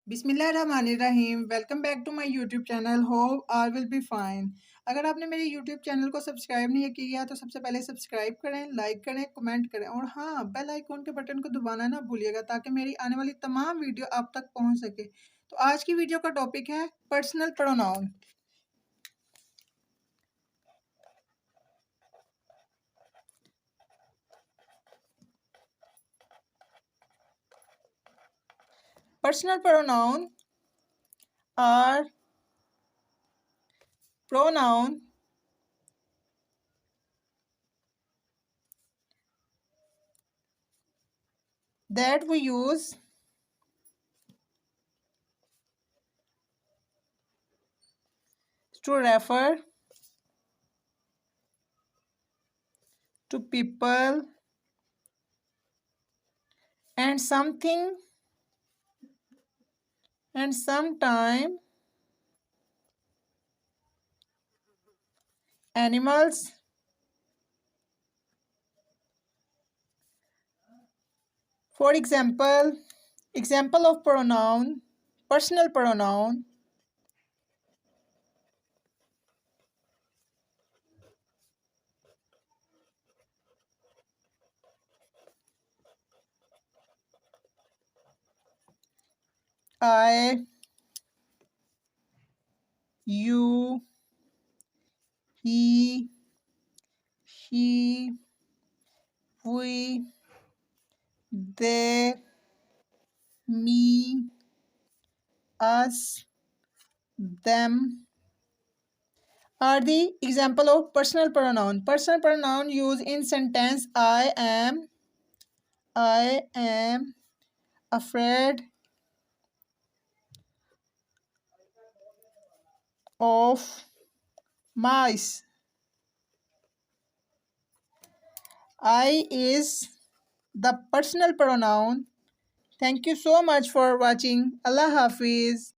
बिस्मिल्लाहिर्रहमानिर्रहीम। Welcome back to my YouTube channel. Hope I will be fine. अगर आपने मेरे यूट्यूब चैनल को सब्सक्राइब नहीं किया तो सबसे पहले सब्सक्राइब करें, लाइक करें, कमेंट करें और हाँ, बेल आइकॉन के बटन को दबाना ना भूलिएगा ताकि मेरी आने वाली तमाम वीडियो आप तक पहुंच सके। तो आज की वीडियो का टॉपिक है personal pronoun. Personal pronoun are pronoun that we use to refer to people and something and sometime animals. For example of pronoun, personal pronoun. I, you, he, she, we, they, me, us, them are the example of personal pronoun. Personal pronoun used in sentence I am afraid of mice. I is the personal pronoun. Thank you so much for watching. Allah Hafiz.